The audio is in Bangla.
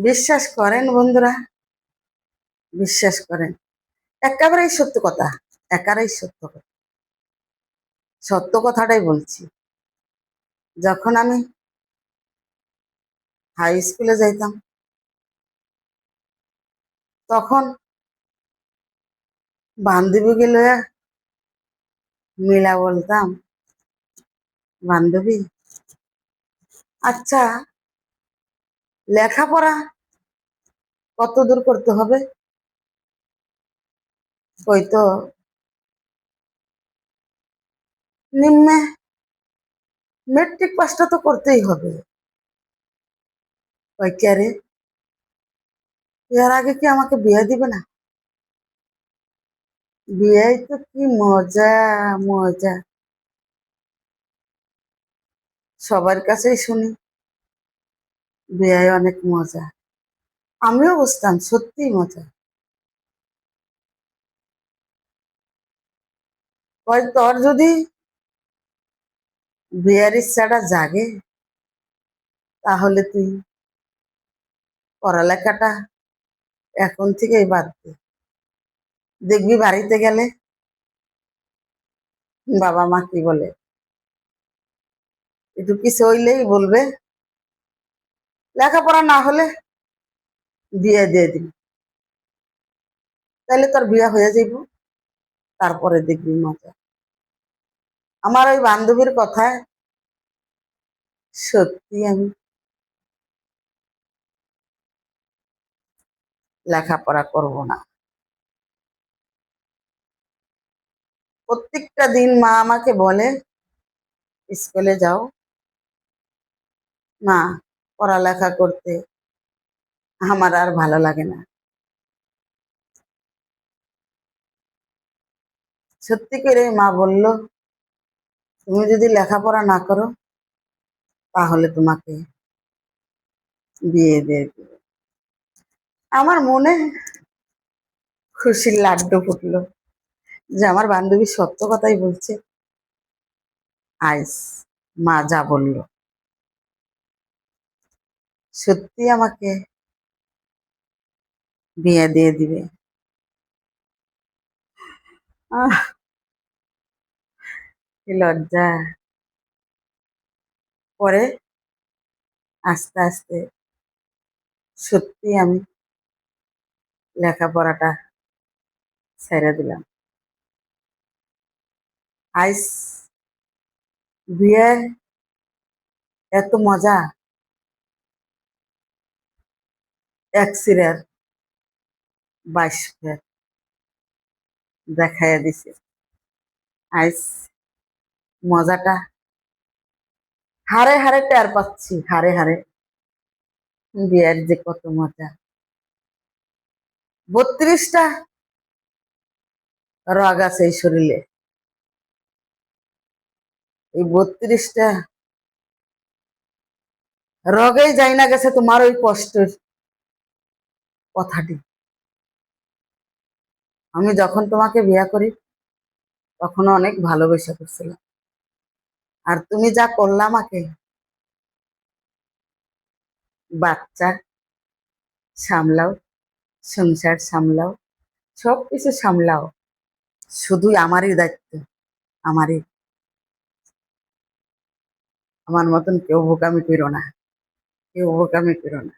বিশ্বাস করেন বন্ধুরা, বিশ্বাস করেন, একেবারেই সত্য কথা, একেবারেই সত্য কথা, সত্য কথাটাই বলছি। যখন আমি হাই স্কুলে যাইতাম তখন বান্ধবীগুলো মিলা বলতাম, বান্ধবী আচ্ছা লেখাপড়া কত দূর করতে হবে? ওই তো নিম্নে মেট্রিক পাসটা তো করতেই হবে। ওই কে রে, এর আগে কি আমাকে বিয়ে দিবে না? বিয়ে তো কি মজা, মজা সবার কাছেই শুনি, বিয়ে অনেক মজা। আমিও বুঝতাম সত্যি মজা। ওই তোর যদি বিয়ের ইচ্ছাটা জাগে তাহলে তুই পড়ালেখাটা এখন থেকেই বাদ দে। দেখবি বাড়িতে গেলে বাবা মা কি বলে, একটু কিছু হইলেই বলবে লেখাপড়া না হলে বিয়ে দিয়ে দিবি, তাহলে তোর বিয়ে হয়ে যাইব, তারপরে দেখবি মজা। আমার ওই বান্ধবীর কথায় সত্যি আমি লেখাপড়া করব না। প্রত্যেকটা দিন মা আমাকে বলে স্কুলে যাও, না পড়ালেখা করতে আমার আর ভালো লাগে না। সত্যি করে মা বলল, তুমি যদি লেখাপড়া না করো তাহলে তোমাকে বিয়ে দিয়ে দেবে। আমার মনে খুশির লাড্ডু ফুটলো যে আমার বান্ধবী সত্য কথাই বলছে। আইস মা যা বলল সত্যি আমাকে বিয়ে দিয়ে দিবে। আহ কি লজ্জা। পরে আস্তে আস্তে সত্যি আমি লেখাপড়াটা ছেড়ে দিলাম। আইস বিয়ে এত মজা, এক সিরের 22 ফের দেখাইয়া দিছে। আইস মজাটা হারে হারে টের পাচ্ছি, হারে হারে বিয়ের যে কত মজা। 32টা রগ আছে এই শরীরে, এই 32টা রগেই যাই না গেছে তোমার ওই কষ্টের কথাটি। আমি যখন তোমাকে বিয়ে করি তখন অনেক ভালোবেসে করছিলাম, আর তুমি যা করলা আমাকে, বাচ্চা সামলাও, সংসার সামলাও, সবকিছু সামলাও, শুধুই আমারই দায়িত্ব, আমারই। আমার মতন কেউ বোকামি করো না, কেউ বোকামি করো না।